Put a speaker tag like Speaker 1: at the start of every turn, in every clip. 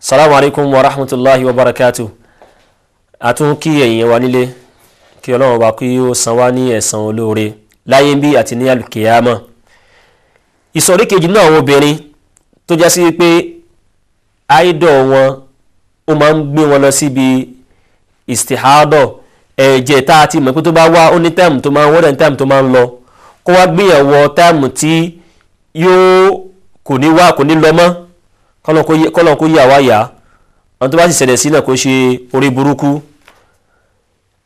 Speaker 1: Assalamu alaikum wa rahmatullahi wa barakatuh. Atún kí ẹ̀yin wa nílé kí Ọlọ́run bá kí ó san wá ní ẹ̀san olóore láyé bí àti ní al-qiyamah. Ìsọ̀rí kejì náà àwọn obìnrin tó já sí pé idol wọn ó máa ń gbé wọn lọ síbi istihada ẹ̀jẹ̀ tá a ti mọ̀ pé tó bá wá ó ní time tó máa ń wọ́n time tó máa ń lọ kó wá gbéyàwó time tí yóò kò ní wá kò ní lọ mọ́ kọ́lọ̀ kó yà wá yá àwọn tó bá sì ṣẹlẹ̀ sí náà kó ṣe orí burúkú.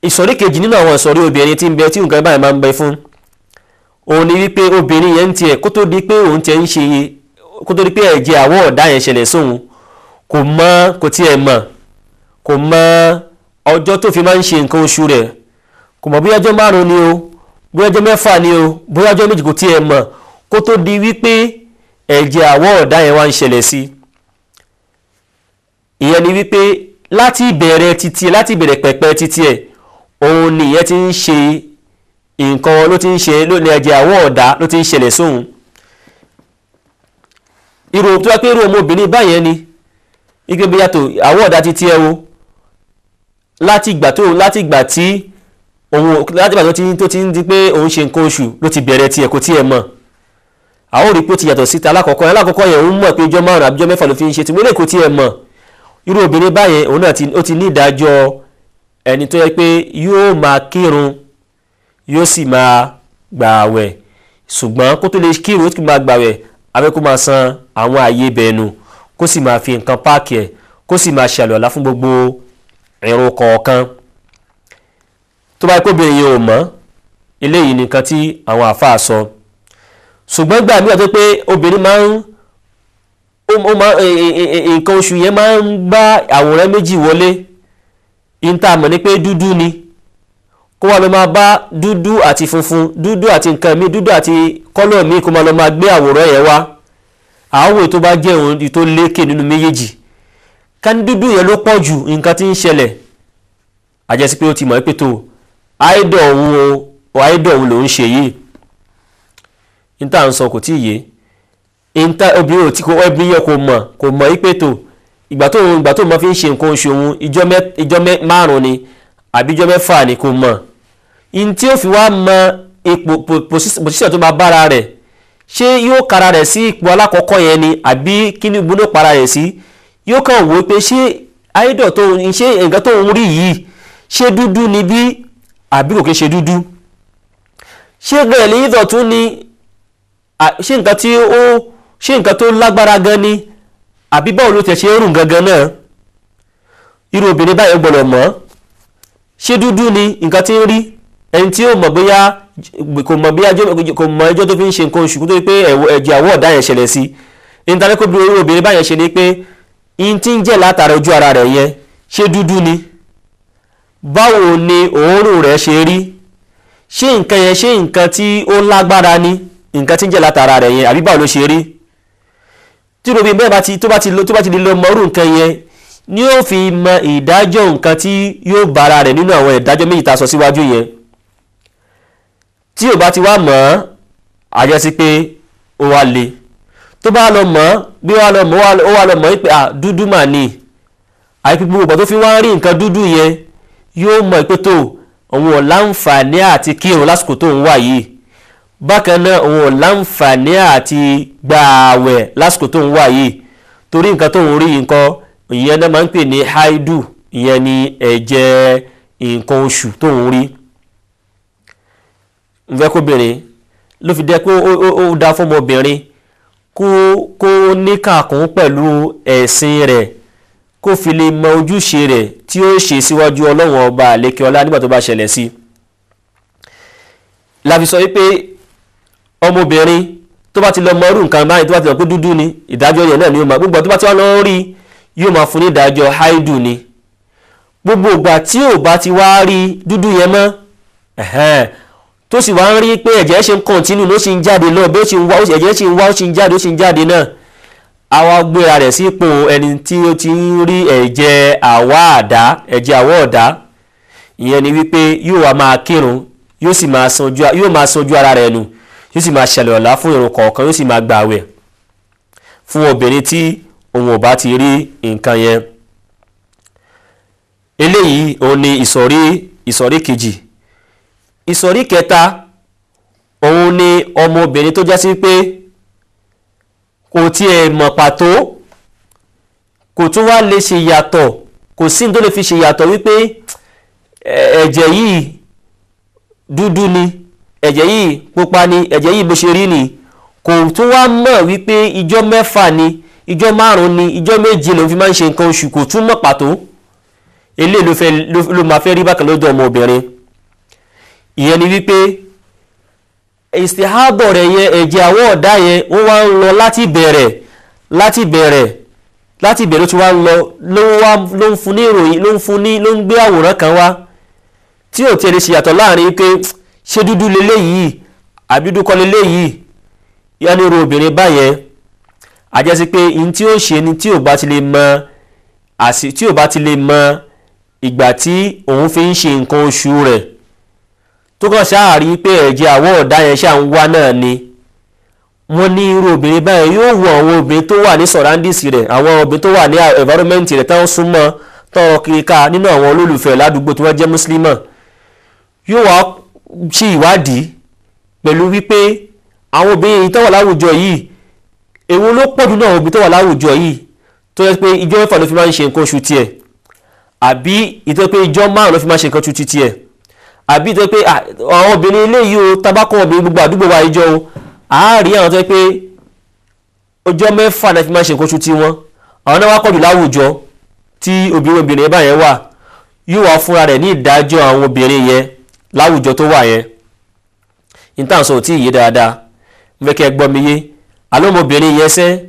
Speaker 1: Ìsọ̀rí kejì nínú àwọn ìsọ̀rí obìnrin tí ń bẹ tí nǹkan báyìí máa ń bẹ fún òun ni wípé obìnrin yẹn ń tiẹ̀ kó tó di pé òun tiẹ̀ ń ṣe kó tó di pé ẹ̀jẹ̀ àwọ̀ ọ̀dá yẹn ṣẹlẹ̀ sóhun kò tiẹ̀ mọ̀ kò mọ̀ ọjọ́ tó fi máa ń ṣe nǹkan oṣù rẹ̀ kò mọ̀ bóyá ọjọ́ 5 ni o bóyá ọjọ́ 6 ni o bóyá ọjọ́ 2 kò tiẹ̀ mọ̀ kó tó di wípé ẹ̀jẹ̀ àwọ̀ ọ̀dá yẹn wá ń ṣẹlẹ̀ sí. Ìyẹn ni wípé láti ìbẹ̀rẹ̀ pẹ̀pẹ̀ títí ẹ̀ òun ni ìyẹn ti ń ṣe nǹkan ló ti ń ṣe lónìí ẹ̀jẹ̀ àwọ̀ ọ̀dá ló ti ń ṣẹlẹ̀ sóhun. Irú tó wá pé irú ọmọbìnrin báyẹn ni ike bí yàtọ̀ àwọ̀ ọ̀dá títí ẹ o láti ìgbà tí tó ti ń di pé òun ṣe nǹkan oṣù ló ti bẹ̀rẹ̀ tiẹ̀ kò tiẹ̀ mọ̀. Àwọn òrí pé ó ti yàtọ̀ síta alákọ̀ọ́kọ́ yẹn òun mọ̀ pé ọjọ́ 5 àbí ọjọ́ 6 ló fi ń ṣe tí wọ́n kò tiẹ̀ mọ̀. Irú obìnrin báyẹn òun náà ó ti ní ìdájọ́ ẹni tó yẹ pé yóò máa kírun yóò sì máa gbààwẹ̀ ṣùgbọ́n kó tó lè kírun ó sì máa gbààwẹ̀ abẹ́ kó máa san àwọn ààyè bẹ̀ẹ̀nù kó sì máa fi nǹkan páàkì ẹ̀ kó sì máa ṣàlùwàlá fún gbogbo ìrun kọ̀ọ̀kan. Tó bá yẹ kó obìnrin yẹn ò mọ̀ eléyìí nìkan tí àwọn àfáà sọ ṣùgbọ́n gbà mí wà tó pé obìnrin máa ń nǹkan oṣù yẹn máa ń gbá àwòrán méjì wọlé ìta mọ̀ ní pé dúdú ni kó wá lọ máa bá dúdú àti funfun dúdú àti nǹkan mi dúdú àti kọ́lọ̀ mi kó máa lọ máa gbé àwòrán yẹn wá àwọn tó bá jẹ́ òun tó lékè nínú méjèèjì ká ní dúdú yẹn ló pọ̀ jù nǹkan tí ń ṣẹlẹ̀ àjẹsí pé ó ti mọ̀ pé tó idol òun ló ń ṣe yìí ìta ń sọ kò tí ì yé obìnrin ò tí kò ẹbí yẹ kò mọ̀ wípé tó ìgbà tó mọ̀ fi ń ṣe nǹkan oṣù òun ìjọ́ 5 ni àbí ìjọ́ 6 ni kò mọ̀ in tí ó fi wá mọ ipò pòsíṣàn tó máa bára rẹ̀ ṣé yóò kára rẹ̀ sí ipò alákọ̀ọ́kọ́ yẹn ni àbí kí ni gbóná para rẹ̀ sí yóò kàn wò pé ṣé idol tó ń ṣe nǹkan tó ń rí yìí ṣé dúdú ni bí àbí kò kí ṣe dúdú ṣé gẹ̀ẹ́lì ìdọ̀ tún ni ṣé nǹkan tó lágbára gan ni àbí báwo ló tẹ̀ ṣe rùn gangan náà. Irú obìnrin báyìí gbọ́dọ̀ mọ̀ ṣé dúdú ni nǹkan tí ń rí ẹni tí ó mọ̀ bóyá kò mọ̀ ẹjọ́ tó fi ń ṣe nǹkan oṣù tó pé ẹ̀jẹ̀ àwọ̀ ọ̀dá yẹn ṣẹlẹ̀ sí nítorí pé irú obìnrin báyẹn ṣe ni pé in tí ń jẹ́ látara ojú ara rẹ̀ yẹn ṣé dúdú ni báwo ni òórùn rẹ̀ ṣe rí ṣé nǹkan yẹn ṣé nǹkan tí ó lágbára ni nǹkan tí ń jẹ́ látara rẹ̀ yẹn àbí báwo ló ṣe rí. Tí robi bẹ́ẹ̀ tó bá ti lè lọ mọ́rù nǹkan yẹn ni ó fi mọ ìdájọ́ nǹkan tí yóò bára rẹ̀ nínú àwọn ìdájọ́ méjì tá a sọ síwájú yẹn. Tí ò bá ti wá mọ̀ ọ́ àjẹsí pé ó wá le tó bá lọ mọ̀ bí ó wá lọ mọ̀ pé dúdú mà ní àìpé gbogbo ìgbà tó fi wá rí nǹkan dúdú yẹn yóò mọ̀ pé tó òun ò láǹfààní àti kírun lásìkò tó ń wà yìí bákan náà òun ò láǹfààní àti gbààwẹ̀ lásìkò tó ń wà yìí torí nǹkan tó ń rí nǹkan ìyẹn náà máa ń pè ní haidu ìyẹn ni ẹ̀jẹ̀ nǹkan oṣù tó ń rí. Ǹfẹ́ kóbìnrin ló fi dẹ́ pé ó dá fún ọmọbìnrin kó níkàkún pẹ̀lú ẹ̀sìn rẹ̀ kó fi lè mọ ojúṣe rẹ̀ tí ó ṣe síwájú Ọlọ́run ọba àlékè ọlá nígbà tó bá ṣẹlẹ̀ sí. La fi sọ wípé ọmọbìnrin tó bá ti lọ mọrú nǹkan báyìí tó bá ti lọ pé dúdú ni ìdájọ́ yẹn náà ni ó máa gbogbo tó bá ti wá lọ rí yóò máa fún ní ìdájọ́ haidu ni gbogbo ìgbà tí ò bá ti wá rí dúdú yẹn mọ́ tó sì wá ń rí pé ẹ̀jẹ̀ ṣe ń kọ̀ntínú ló ṣe ń jáde lọ bí ó ṣe ń wá ẹ̀jẹ̀ ṣe ń wá ó ṣe ń jáde ó ṣe ń jáde náà àwa gbéra rẹ̀ sípò ẹni tí ó ti ń rí ẹ̀jẹ̀ àwọ̀ ọ̀dá ìyẹn ni wípé yóò wá máa kírun yóò máa sanjú ara rẹ̀ nù yóò sì máa ṣàlùwàlá fún ìrun kọ̀ọ̀kan yóò sì máa gbààwẹ̀ fún obìnrin tí òun ò bá ti rí nǹkan yẹn. Eléyìí òun ni ìsọ̀rí kejì. Ìsọ̀rí kẹta òun ni ọmọbìnrin tó já sí pé kò tiẹ̀ mọ̀ pàtó, kò tún wá lè ṣe yàtọ̀, kò sí ní tó lè fi ṣe yàtọ̀ wípé ẹ̀jẹ̀ yìí dúdú ni, ẹ̀jẹ̀ yìí pupa ni, ẹ̀jẹ̀ yìí bó ṣe rí ni. Kò tún wá mọ̀ wípé ìjọ́ 6 ni, ìjọ́ 5 ni, ìjọ́ 7 ló fi máa ń ṣe nǹkan oṣù, kò tún mọ̀ pàtó. Eléyìí ló máa fẹ́ rí bákan lọ́dọ̀ ọmọbìnrin. Ìyẹn ni wípé istihadọ̀ rẹ̀ yẹn, ẹ̀jẹ̀ àwọ̀ ọ̀dá yẹn ó wá ń lọ láti bẹ̀rẹ̀ tí wá ń lọ ló ń fún ní ìròyìn, ló ń gbé àwòrán kan wá tí ò tiẹ̀ lè ṣe yàtọ̀ láàrin pé ṣé dúdú leléyìí àbí dúdú kọ́ leléyìí. Yá ní irú obìnrin báyẹn àjẹsí pé in tí ó ṣe ni tí ò bá ti lè mọ ìgbà tí òun fi ń ṣe nǹkan oṣù rẹ̀, tó kàn ṣáàrí pé ẹ̀jẹ̀ àwọ̀ ọ̀dá yẹn ṣáà ń wá náà ni. Wọ́n ní irú obìnrin báyẹn yóò wo àwọn obìnrin tó wà ní surroundings rẹ̀, àwọn obìnrin tó wà ní environment rẹ̀ táwọn súnmọ́ tọrọ kiri ká nínú àwọn olólùfẹ́ ládùúgbò tí wọ́n jẹ́ mùsùlùmí. Yóò wá ṣe ìwádìí pẹ̀lú wípé àwọn obìnrin tó wà láwùjọ yìí, èwo ló pọ̀jù náà obìnrin tó wà láwùjọ yìí tó yẹ pé ìjọ́ 6 ló fi máa ń ṣe nǹkan oṣù tiẹ̀, àbí ìtọ́ pé ìjọ́ 5 ló fi máa ń ṣe nǹkan oṣù tiẹ̀, àbí ìtọ́ pé àwọn obìnrin eléyìí o tabakọ̀ obìnrin gbogbo àdúgbò wa ìjọ o, àárí àwọn tó yẹ pé ọjọ́ 6 ló fi máa ń ṣe nǹkan oṣù tiwọn, àwọn náà wá pọ̀jù láwùjọ tí obìnrin báyẹn wà. Yóò wá fúnra rẹ̀ ní ìdájọ́ àwọn obìnrin yẹn láwùjọ tó wà yẹn. Ìtànsọ ò tí ì yé dáadáa, mo fẹ́ kẹ́ gbọ́ mi yé. Àlọ́mọbìnrin yẹn sẹ́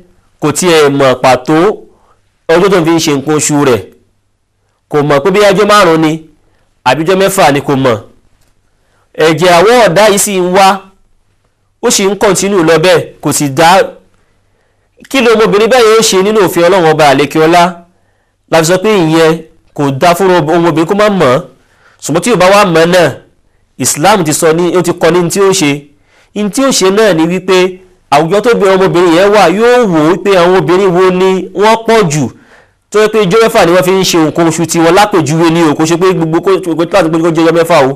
Speaker 1: kò tiẹ̀ mọ̀ pàtó ọjọ́ tó ń fi ń ṣe nǹkan oṣù rẹ̀, kò mọ̀ pé bí ọjọ́ 5 ni àbíjọ́ 6 ni, kò mọ̀. Ẹ̀jẹ̀ àwọ̀ ọ̀dá yìí sì ń wá, ó sì ń kọ̀ntínú lọ bẹ́ẹ̀, kò sì dá. Kí ló ọmọbìnrin bẹ́ẹ̀ yóò ṣe nínú òfin Ọlọ́run ọba àlékè ọlá? Láti sọ pé ìyẹn kò dá fún ọmọbìnrin kó má mọ̀. Ṣùgbọ́n tí ò bá wá mọ̀ náà, Islam ti sọ ní, ó ti kọ́ ní tí ó ṣe. In tí ó ṣe náà ni wípé àwùjọ tó bí ọmọbìnrin yẹn wà yóò wò wípé àwọn obìnrin wo ni wọ́n pọ̀ jù tó yẹ pé ìjọ́ 6 ni wọ́n fi ń ṣe nǹkan oṣù tiwọn lápèjúwe ní o, kò ṣe pé gbogbo láti pé kó jẹ́ ọjọ́ 6 o.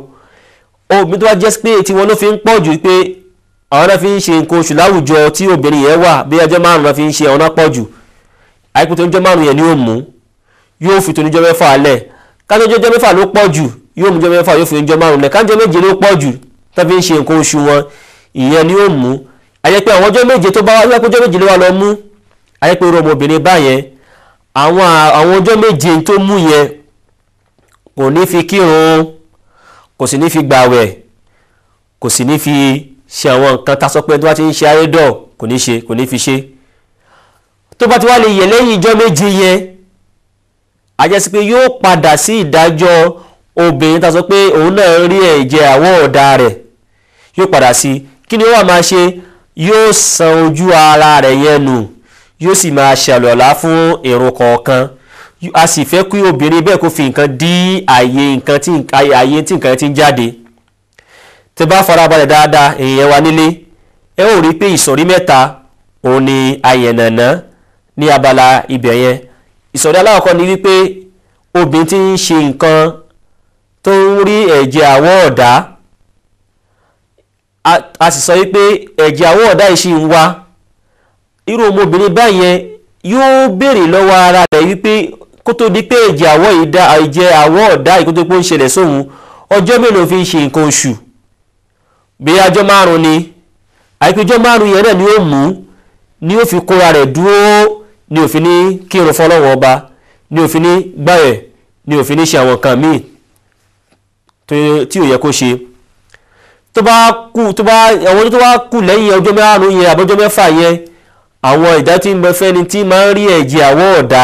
Speaker 1: Obìnrin tó bá jẹ́ pé tiwọn ló fi ń pọ̀ jù pé àwọn náà fi ń ṣe nǹkan oṣù láwùjọ tí obìnrin yẹn wà, bí ọjọ́ 5 náà fi ń ṣe, àwọn náà pọ̀ jù. Àìpé tó ń jọ́ 5 yẹn ni ó mú, yóò fi tó ní ọjọ́ 6 lẹ̀. Ká tó jẹ́ ọjọ́ 6 ló pọ̀ jù, yóò mú ọjọ́ 6 yóò fi ní ọjọ́ 5 lẹ̀. Ká jẹ́ 7 ló pọ̀ jù tó fi ń ṣe nǹkan oṣù wọn, ìyẹn ni ó mú. Àyẹ́ pé àwọn ọjọ́ 7 tó bá wá wípé ọjọ́ 7 ló wá lọ mú, àyẹ́ pé irú ọmọbìnrin báyẹn àwọn ọjọ́ 7 tó mú yẹn kò ní fi kírun, kò sì ní fi gbàwẹ̀, kò sì ní fi ṣe àwọn nǹkan tá sọ pé tó bá ti ń ṣe ayédọ̀ kò ní fi ṣe. Tó bá ti wá lè yẹ lẹ́yìn ọjọ́ 7 yẹn, àjẹsí pé yóò padà sí ìdájọ́ obìnrin tá sọ pé òun náà rí ẹ̀jẹ̀ àwọ̀ ọ̀dá rẹ̀, yóò padà sí. Kí ni ó wà máa ṣe? Yóò san ojú ara rẹ̀ yẹn nù, yóò sì máa ṣàlùwàlá fún ìrun kọ̀ọ̀kan. A sì fẹ́ kí obìnrin bẹ́ẹ̀ kó fi nǹkan dí àyè tí nǹkan ti ń jáde. Tẹ́ bá farabalẹ̀ dáadáa èèyàn wa nílé, ẹ ó rí pé ìsọ̀rí 3 òun ni ayẹ̀nàná ní abala ibẹ̀ yẹn. Ìsọ̀rí alákọ̀ọ́kọ́ ni wípé obìnrin tí ń ṣe nǹkan tó ń rí ẹ̀jẹ̀ àwọ̀ ọ̀dá, a sì sọ wípé ẹ̀jẹ̀ àwọ̀ ọ̀dá yìí ṣì ń wá. Irú ọmọbìnrin báyẹn yóò béèrè lọ́wọ́ ara rẹ̀ wípé kó tó di pé ẹ̀jẹ̀ àwọ̀ ọ̀dá yìí kó tó pé ó ń ṣẹlẹ̀ sóhun, ọjọ́ mélòó fi ń ṣe nǹkan oṣù? Bí ọjọ́ 5 ni, àìpé ọjọ́ 5 yẹn náà ni ó mú, ni ó fi kóra rẹ̀ dúró, ni òfin ní kírun fọ́lọ́run ọba, ni òfin ní gbààwẹ̀, ni òfin ní ṣe àwọn nǹkan míì tí ò yẹ kó ṣe. Àwọn tó bá kù lẹ́yìn ọjọ́ 5 yẹn àbọ́jọ́ 6 yẹn, àwọn ìdá tí ń bẹ fẹ́ni tí máa ń rí ẹ̀jẹ̀ àwọ̀ ọ̀dá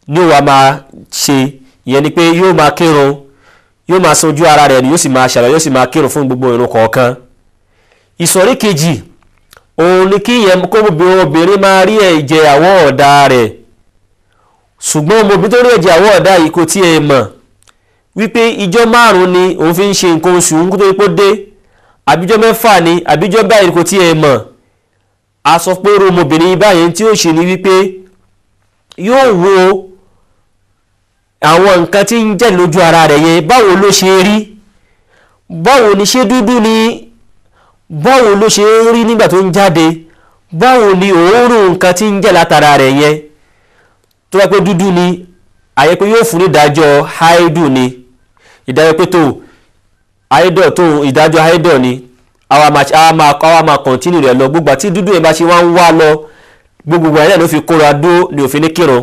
Speaker 1: ni ó wá máa ṣe. Ìyẹn ni pé yóò máa kírun, yóò máa san ojú ara rẹ̀ ni yóò sì máa ṣàlàyé, yóò sì máa kírun fún gbogbo ìrun kọ̀ọ̀kan. Ìsọ̀rí kejì òun ni kí ìyẹn kó obìnrin máa rí ẹ̀jẹ̀ àwọ̀ ọ̀dá rẹ̀, ṣùgbọ́n ọmọbìnrin tó rí ẹ̀jẹ̀ àwọ̀ ọ̀dá yìí kò tiẹ̀ mọ̀ wípé ìjọ́ 5 ni òun fi ń ṣe nǹkan oṣù ń kó tó ipò dé, àbíjọ́ 6 ni, àbíjọ́ báyìí kò tiẹ̀ mọ̀. A sọ pé irú ọmọbìnrin báyìí tí ó ṣe ni wípé yóò wo àwọn nǹkan tí ń jẹ́ lójú ara rẹ̀ yẹn báwo ló ṣe rí, báwo ni ṣé dúdú ni, báwo ló ṣe rí nígbà tó ń jáde, báwo ni òórùn nǹkan tí ń jẹ́ látara rẹ̀ yẹn. tó bá pé dúdú ni àyè pé yóò fún ní ìdájọ́ haidu ni, ìdájọ́ pé tó haidọ̀ tó ìdájọ́ haidọ̀ ni àwa máa kọ̀ntínú rẹ̀ lọ gbogbo àti dúdú ẹ̀ bá ṣe wá ń wá lọ gbogbo ẹ̀ náà ló fi kóra dó ní òfin ní kírun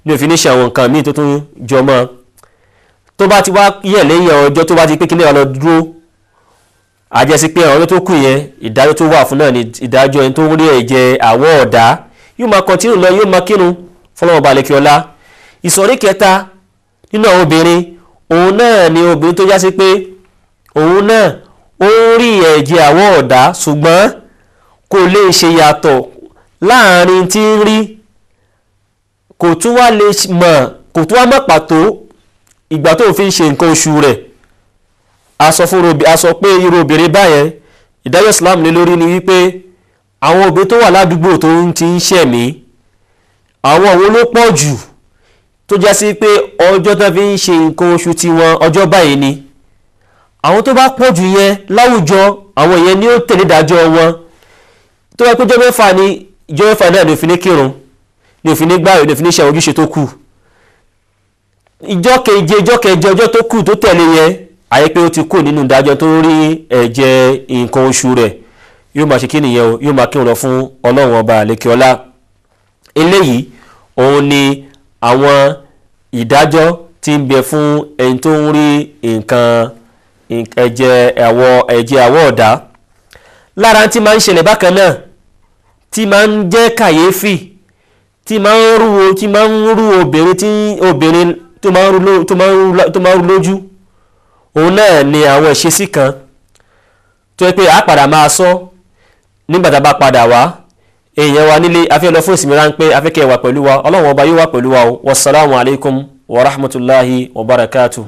Speaker 1: ní òfin ní ṣe àwọn nǹkan míì tó tún jọmọ́. tó bá ti wá yẹ̀ lẹ́yìn ọjọ́ tó bá ti pé kí lẹ́yìn lọ dúró àjẹsí pé ọjọ́ tó kù yẹn ìdájọ́ tó wà fún náà ni ìdájọ́ ẹni tó rí ẹ̀jẹ̀ àwọ̀ ọ̀dá yóò máa kọ̀ntínú lọ yóò máa kírun fọlọ́wọ́ balẹ̀ kí ọlá. ìsọ̀rí kẹta nínú àwọn obìnrin òun náà ni obìnrin tó jásí pé òun náà ó rí ẹ̀jẹ̀ àwọ̀ ọ̀dá ṣùgbọ́n kò lè ṣe yàtọ̀ láàrin tí ń rí, kò tún wá lè mọ̀, kò tún wá mọ̀ pàtó ìgbà tó fi ń ṣe nǹkan oṣù rẹ̀. a sọ pé irú obìnrin báyẹn ìdájọ́ Islam lé lórí ni wípé àwọn obìnrin tó wà ládùúgbò tó ti ń ṣẹ̀mí àwọn wo ló pọ̀ jù tó já sí pé ọjọ́ tó fi ń ṣe nǹkan oṣù tiwọn ọjọ́ báyìí ni. àwọn tó bá pọ̀ jù yẹn láwùjọ àwọn yẹn ni ó tẹ̀lé ìdájọ́ wọn. tó bá pé ọjọ́ mẹ́fà ni ìjọ mẹ́fà náà ní òfin ní kírun ní òfin ní gbààwẹ̀ ní òfin ní ṣe ojúṣe tó kù. ìjọ keje ìjọ kẹjọ ọjọ́ tó kù tó tẹ̀lé yẹn àyè pé ó ti kù nínú ìdájọ́ tó rí ẹ̀jẹ̀ nǹkan oṣù rẹ̀ yóò máa ṣe kí nìyẹn o yóò máa kírun lọ fún Ọlọ́run ọba àlékiọlá. eléyìí òun ni àwọn ìdájọ́ tí ń bẹ fún ẹni tó ń rí nǹkan ẹ̀jẹ̀ àwọ̀ ọ̀dá. lára tí máa ń ṣẹlẹ̀ bákan náà tí máa ń jẹ́ kàyéfì tí máa ń rú obìnrin tó máa ń rú lójú òun náà ni àwọn ìṣesí kan tó yẹ pé a padà máa sọ nígbà tá a bá padà wá. èèyàn wa nílé afẹ́ lọ fún ìsinmi ráńpẹ́ afẹ́kẹ́ wà pẹ̀lú wa Ọlọ́run ọba yóò wà pẹ̀lú wa o. Wassalamu alaikum wa rahmatullahi wa barakatuh.